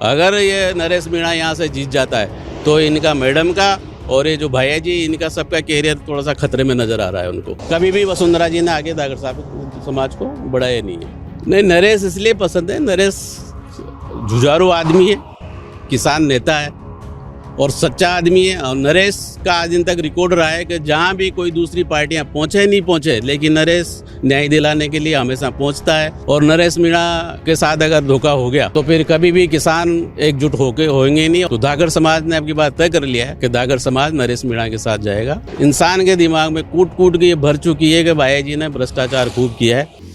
अगर ये नरेश मीणा यहाँ से जीत जाता है तो इनका मैडम का और ये जो भैया जी इनका सबका कैरियर थोड़ा सा खतरे में नजर आ रहा है उनको। कभी भी वसुंधरा जी ने आगे दागर साहब समाज को बढ़ाया नहीं है। नहीं, नरेश इसलिए पसंद है, नरेश जुझारू आदमी है, किसान नेता है और सच्चा आदमी है। और नरेश का आज दिन तक रिकॉर्ड रहा है कि जहाँ भी कोई दूसरी पार्टियां पहुंचे नहीं पहुंचे, लेकिन नरेश न्याय दिलाने के लिए हमेशा पहुंचता है। और नरेश मीणा के साथ अगर धोखा हो गया तो फिर कभी भी किसान एकजुट होंगे नहीं। तो दागर समाज ने आपकी बात तय कर लिया है कि दागर समाज नरेश मीणा के साथ जाएगा। इंसान के दिमाग में कूट कूट के ये भर चुकी है कि भाई जी ने भ्रष्टाचार खूब किया है।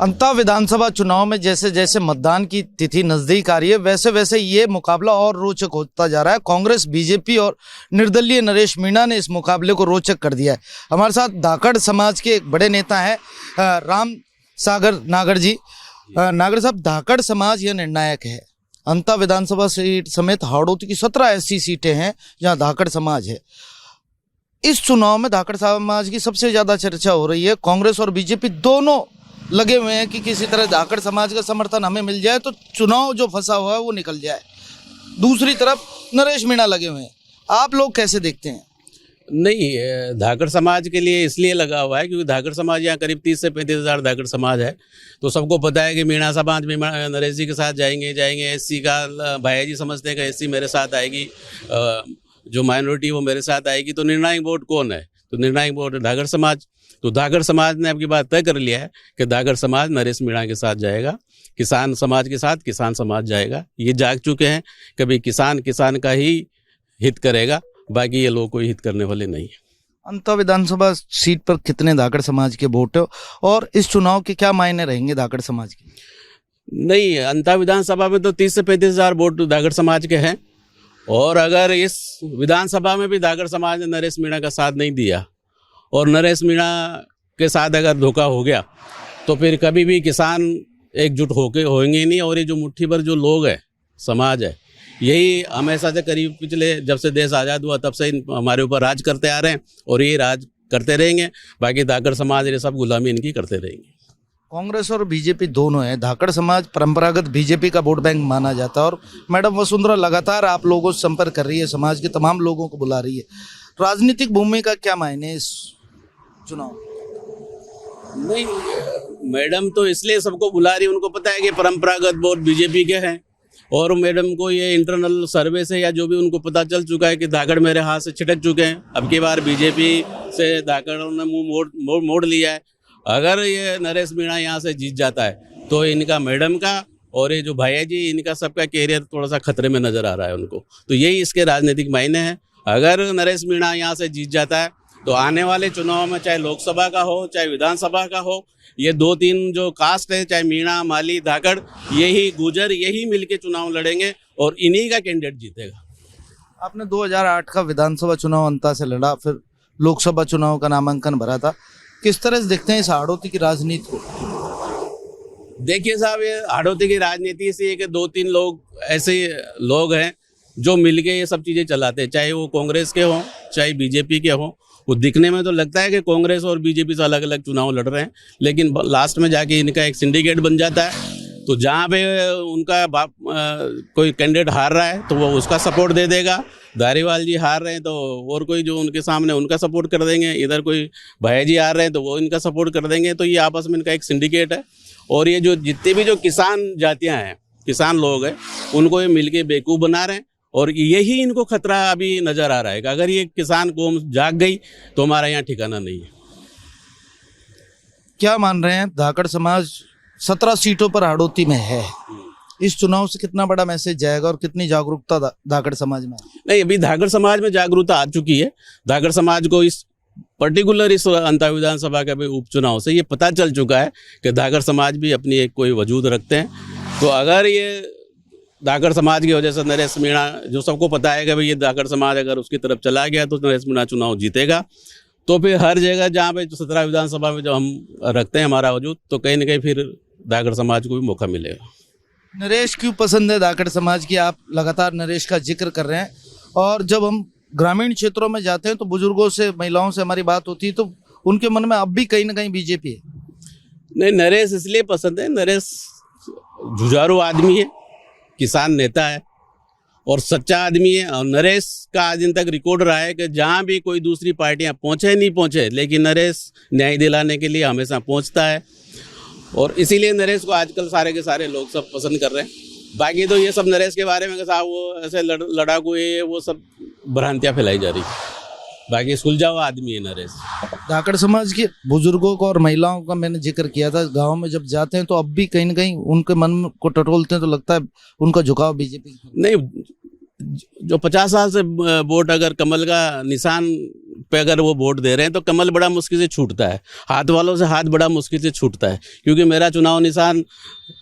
अंतः विधानसभा चुनाव में जैसे जैसे मतदान की तिथि नजदीक आ रही है वैसे वैसे ये मुकाबला और रोचक होता जा रहा है। कांग्रेस, बीजेपी और निर्दलीय नरेश मीणा ने इस मुकाबले को रोचक कर दिया है। हमारे साथ धाकड़ समाज के एक बड़े नेता हैं राम सागर नागर जी। नागर साहब, धाकड़ समाज यह निर्णायक है। अंतः विधानसभा सीट समेत हाड़ौती की 17 ऐसी सीटें हैं जहाँ धाकड़ समाज है। इस चुनाव में धाकड़ समाज की सबसे ज्यादा चर्चा हो रही है। कांग्रेस और बीजेपी दोनों लगे हुए हैं कि किसी तरह धाकड़ समाज का समर्थन हमें मिल जाए तो चुनाव जो फंसा हुआ है वो निकल जाए। दूसरी तरफ नरेश मीणा लगे हुए हैं। आप लोग कैसे देखते हैं? नहीं, धाकड़ समाज के लिए इसलिए लगा हुआ है क्योंकि धाकड़ समाज यहाँ करीब 30 से 35 हज़ार धाकड़ समाज है। तो सबको पता है कि मीणा समाज में नरेश जी के साथ जाएंगे। एससी का भैया जी समझते हैं कि एससी मेरे साथ आएगी, जो माइनॉरिटी वो मेरे साथ आएगी। तो निर्णायक वोट कौन है? तो निर्णायक वोट है धाकड़ समाज। तो धाकड़ समाज ने आपकी बात तय कर लिया है कि धाकड़ समाज नरेश मीणा के साथ जाएगा, किसान समाज के साथ किसान समाज जाएगा। ये जाग चुके हैं कभी किसान का ही हित करेगा, बाकी ये लोग कोई हित करने वाले नहीं है। अंतः विधानसभा सीट पर कितने धाकड़ समाज के वोट है और इस चुनाव के क्या मायने रहेंगे धाकड़ समाज के? नहीं, अंतः विधानसभा में तो 30 से 35 हज़ार वोट धाकड़ समाज के हैं। और अगर इस विधानसभा में भी धाकड़ समाज ने नरेश मीणा का साथ नहीं दिया और नरेश मीणा के साथ अगर धोखा हो गया तो फिर कभी भी किसान एकजुट होंगे नहीं। और ये जो मुट्ठी भर जो लोग हैं, समाज है, यही हमेशा से करीब पिछले जब से देश आज़ाद हुआ तब से हमारे ऊपर राज करते आ रहे हैं और ये राज करते रहेंगे। बाकी धाकड़ समाज ये सब गुलामी इनकी करते रहेंगे। कांग्रेस और बीजेपी दोनों है। धाकड़ समाज परंपरागत बीजेपी का वोट बैंक माना जाता है और मैडम वसुंधरा लगातार आप लोगों से संपर्क कर रही है, समाज के तमाम लोगों को बुला रही है। राजनीतिक भूमि का क्या मायने इस चुनाव? नहीं, मैडम तो इसलिए सबको बुला रही है, उनको पता है कि परंपरागत वोट बीजेपी के हैं। और मैडम को ये इंटरनल सर्वे से या जो भी उनको पता चल चुका है कि धाकड़ मेरे हाथ से छिटक चुके हैं। अब की बार बीजेपी से धाकड़ों ने मुंह मोड़ लिया है। अगर ये नरेश मीणा यहाँ से जीत जाता है तो इनका मैडम का और ये जो भैया जी इनका सबका कैरियर थोड़ा सा खतरे में नजर आ रहा है उनको। तो यही इसके राजनीतिक मायने हैं। अगर नरेश मीणा यहाँ से जीत जाता है तो आने वाले चुनाव में चाहे लोकसभा का हो चाहे विधानसभा का हो, ये 2-3 जो कास्ट है, चाहे मीणा, माली, धाकड़, यही गुजर, यही मिलके चुनाव लड़ेंगे और इन्हीं का कैंडिडेट जीतेगा। आपने 2008 का विधानसभा चुनाव अंता से लड़ा, फिर लोकसभा चुनाव का नामांकन भरा था। किस तरह से देखते हैं इस हाड़ौती की राजनीति को? देखिए साहब, ये हाड़ौती की राजनीति से है कि 2-3 लोग ऐसे लोग हैं जो मिलके ये सब चीज़ें चलाते हैं, चाहे वो कांग्रेस के हों चाहे बीजेपी के हों। वो दिखने में तो लगता है कि कांग्रेस और बीजेपी से अलग अलग चुनाव लड़ रहे हैं, लेकिन लास्ट में जाके इनका एक सिंडिकेट बन जाता है। तो जहाँ पे उनका कोई कैंडिडेट हार रहा है तो वो उसका सपोर्ट दे देगा। धारीवाल जी हार रहे हैं तो और कोई जो उनके सामने उनका सपोर्ट कर देंगे। इधर कोई भैया जी हार रहे हैं तो वो इनका सपोर्ट कर देंगे। तो ये आपस में इनका एक सिंडिकेट है। और ये जो जितने भी जो किसान जातियाँ हैं, किसान लोग हैं, उनको ये मिलके बेवकूफ़ बना रहे हैं। और यही इनको खतरा अभी नजर आ रहा है कि अगर ये किसान कौम जाग गई तो हमारा यहाँ ठिकाना नहीं है। क्या मान रहे हैं, धाकड़ समाज 17 सीटों पर हाड़ौती में है, इस चुनाव से कितना बड़ा मैसेज जाएगा और कितनी जागरूकता धाकड़ समाज में? नहीं, अभी धाकड़ समाज में जागरूकता आ चुकी है। धाकड़ समाज को इस पर्टिकुलर इस अंतर विधानसभा के उपचुनाव से ये पता चल चुका है कि धाकड़ समाज भी अपनी एक कोई वजूद रखते हैं। तो अगर ये धाकड़ समाज की वजह से नरेश मीणा, जो सबको पता है कि भाई ये धाकड़ समाज अगर उसकी तरफ चला गया तो नरेश मीणा चुनाव जीतेगा। तो फिर हर जगह जहाँ पे 17 विधानसभा में जो हम रखते हैं हमारा वजूद, तो कहीं ना कहीं फिर धाकड़ समाज को भी मौका मिलेगा। नरेश क्यों पसंद है धाकड़ समाज की? आप लगातार नरेश का जिक्र कर रहे हैं और जब हम ग्रामीण क्षेत्रों में जाते हैं तो बुजुर्गों से, महिलाओं से हमारी बात होती है तो उनके मन में अब भी कहीं ना कहीं बीजेपी है। नहीं, नरेश इसलिए पसंद है, नरेश जुझारू आदमी है, किसान नेता है और सच्चा आदमी है। और नरेश का आज दिन तक रिकॉर्ड रहा है कि जहाँ भी कोई दूसरी पार्टियाँ पहुँचे नहीं पहुँचे, लेकिन नरेश न्याय दिलाने के लिए हमेशा पहुँचता है। और इसीलिए नरेश को आजकल सारे के सारे लोग सब पसंद कर रहे हैं। बाकी तो ये सब नरेश के बारे में कि साहब वो ऐसे लड़ाकू है, वो सब भ्रांतियाँ फैलाई जा रही है। बाकी सुलझा हुआ आदमी है नरेश। धाकड़ समाज के बुजुर्गों को और महिलाओं का मैंने जिक्र किया था। गांव में जब जाते हैं तो अब भी कहीं न कहीं उनके मन को टटोलते हैं, तो लगता है उनका झुकाव बीजेपी नहीं, जो 50 साल से वोट अगर कमल का निशान पे अगर वो वोट दे रहे हैं तो कमल बड़ा मुश्किल से छूटता है। हाथ वालों से हाथ बड़ा मुश्किल से छूटता है, क्योंकि मेरा चुनाव निशान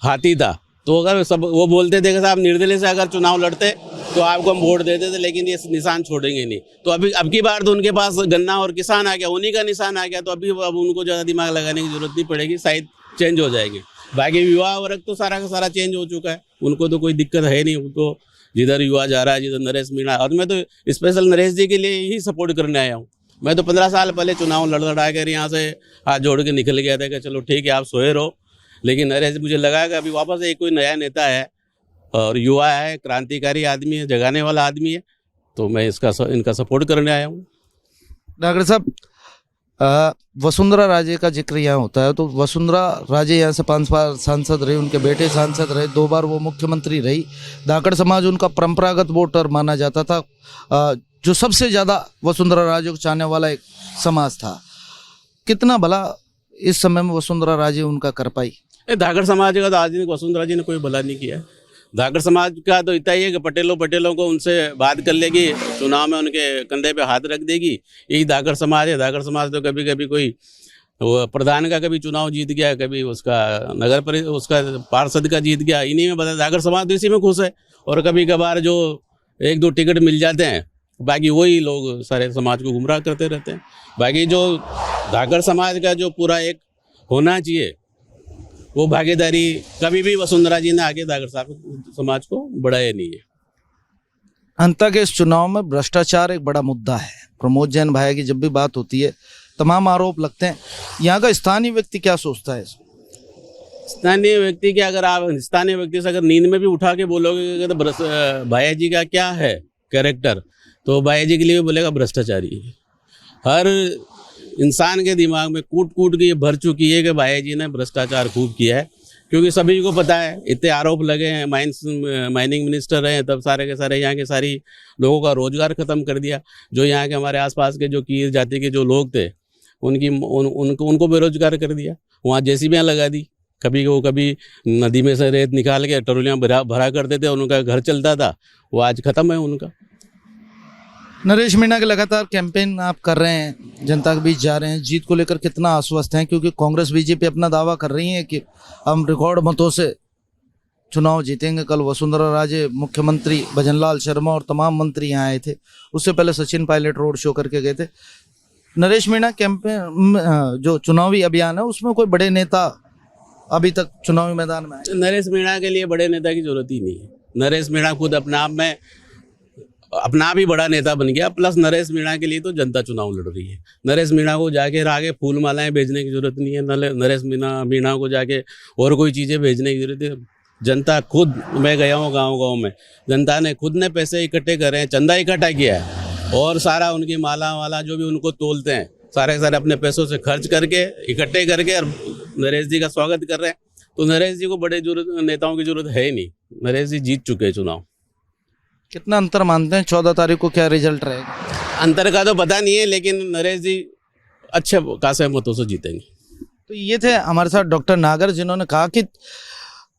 हाथी था। तो अगर सब वो बोलते थे कि साहब निर्दलीय से अगर चुनाव लड़ते तो आपको हम वोट देते थे, लेकिन ये निशान छोड़ेंगे नहीं। तो अब की बार तो उनके पास गन्ना और किसान आ गया, उन्हीं का निशान आ गया। तो अभी अब उनको ज़्यादा दिमाग लगाने की जरूरत नहीं पड़ेगी, शायद चेंज हो जाएंगे। बाकी युवा वर्ग तो सारा का सारा चेंज हो चुका है, उनको तो कोई दिक्कत है नहीं। उनको जिधर युवा जा रहा है, जिधर नरेश मीणा, और मैं तो स्पेशल नरेश जी के लिए ही सपोर्ट करने आया हूँ। मैं तो 15 साल पहले चुनाव लड़ा कर यहाँ से हाथ जोड़ के निकल गया था कि चलो ठीक है आप सोए रहो, लेकिन नरेश मुझे लगा कि अभी वापस एक कोई नया नेता है और युवा है, क्रांतिकारी आदमी है, जगाने वाला आदमी है, तो मैं इनका सपोर्ट करने आया हूँ। डॉक्टर साहब, वसुंधरा राजे का जिक्र यहाँ होता है, तो वसुंधरा राजे यहाँ से 5 बार सांसद रही, उनके बेटे सांसद रहे, 2 बार वो मुख्यमंत्री रही। धाकड़ समाज उनका परंपरागत वोटर माना जाता था, जो सबसे ज़्यादा वसुंधरा राजे को चाहने वाला एक समाज था। कितना भला इस समय में वसुंधरा राजे उनका कर पाई? धाकड़ समाज का तो आज दिन वसुंधरा जी ने कोई भला नहीं किया। धाकड़ समाज का तो इतना ही है कि पटेलों को उनसे बात कर लेगी, चुनाव में उनके कंधे पे हाथ रख देगी। यही धाकड़ समाज है। धाकड़ समाज तो कभी कभी कोई वो प्रधान का कभी चुनाव जीत गया, कभी उसका नगर परिषद उसका पार्षद का जीत गया, इन्हीं में बता। धाकड़ समाज तो इसी में खुश है। और कभी कभार जो 1-2 टिकट मिल जाते हैं, बाकी वही लोग सारे समाज को गुमराह करते रहते हैं। बाकी जो धाकड़ समाज का जो पूरा एक होना चाहिए वो भागीदारी कभी भी वसुंधरा जी ने आगे धाकड़ समाज को बढ़ाया नहीं है। अंत के इस चुनाव में भ्रष्टाचार एक बड़ा मुद्दा है। प्रमोद जैन भाई की जब भी बात होती है तमाम आरोप लगते हैं। यहाँ का स्थानीय व्यक्ति क्या सोचता है? स्थानीय व्यक्ति के अगर आप स्थानीय व्यक्ति से अगर नींद में भी उठा के बोलोगे तो भैया जी का क्या है कैरेक्टर, तो भैया जी के लिए बोलेगा भ्रष्टाचारी है। हर इंसान के दिमाग में कूट कूट के ये भर चुकी है कि भैया जी ने भ्रष्टाचार खूब किया है, क्योंकि सभी को पता है। इतने आरोप लगे हैं, माइनिंग मिनिस्टर रहे तब सारे के सारे यहाँ के सारी लोगों का रोजगार खत्म कर दिया। जो यहाँ के हमारे आसपास के जो कीर जाति के जो लोग थे उनको बेरोजगार कर दिया। वहाँ जेसीबियाँ लगा दी, कभी नदी में से रेत निकाल के टरोलियाँ भरा करते थे, उनका घर चलता था, वो आज खत्म है उनका। नरेश मीणा के लगातार कैंपेन आप कर रहे हैं, जनता के बीच जा रहे हैं, जीत को लेकर कितना आश्वस्त हैं? क्योंकि कांग्रेस बीजेपी अपना दावा कर रही है कि हम रिकॉर्ड मतों से चुनाव जीतेंगे। कल वसुंधरा राजे, मुख्यमंत्री भजनलाल शर्मा और तमाम मंत्री यहाँ आए थे। उससे पहले सचिन पायलट रोड शो करके गए थे। नरेश मीणा कैंपेन जो चुनावी अभियान है उसमें कोई बड़े नेता अभी तक चुनावी मैदान में आए? नरेश मीणा के लिए बड़े नेता की जरूरत ही नहीं है। नरेश मीणा खुद अपना आप ही बड़ा नेता बन गया। प्लस नरेश मीणा के लिए तो जनता चुनाव लड़ रही है। नरेश मीणा को जाके आगे फूल मालाएं भेजने की जरूरत नहीं है। नरेश मीणा को जाके और कोई चीज़ें भेजने की जरूरत है। जनता खुद, मैं गया हूँ गांव में, जनता ने खुद ने पैसे इकट्ठे करे हैं, चंदा इकट्ठा किया है, और सारा उनकी माला वाला जो भी उनको तोलते हैं सारे अपने पैसों से खर्च करके इकट्ठे करके और नरेश जी का स्वागत कर रहे हैं। तो नरेश जी को बड़े नेताओं की जरूरत है ही नहीं। नरेश जी जीत चुके हैं चुनाव। कितना अंतर मानते हैं 14 तारीख को क्या रिजल्ट रहेगा? अंतर का तो पता नहीं है, लेकिन नरेश जी अच्छे खासे मतों से जीतेंगे। तो ये थे हमारे साथ डॉक्टर नागर, जिन्होंने कहा कि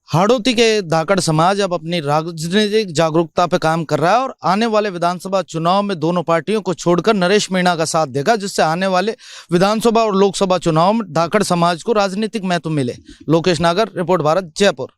हाड़ौती के धाकड़ समाज अब अपनी राजनीतिक जागरूकता पे काम कर रहा है और आने वाले विधानसभा चुनाव में दोनों पार्टियों को छोड़कर नरेश मीणा का साथ देगा, जिससे आने वाले विधानसभा और लोकसभा चुनाव में धाकड़ समाज को राजनीतिक महत्व मिले। लोकेश नागर, रिपोर्ट भारत, जयपुर।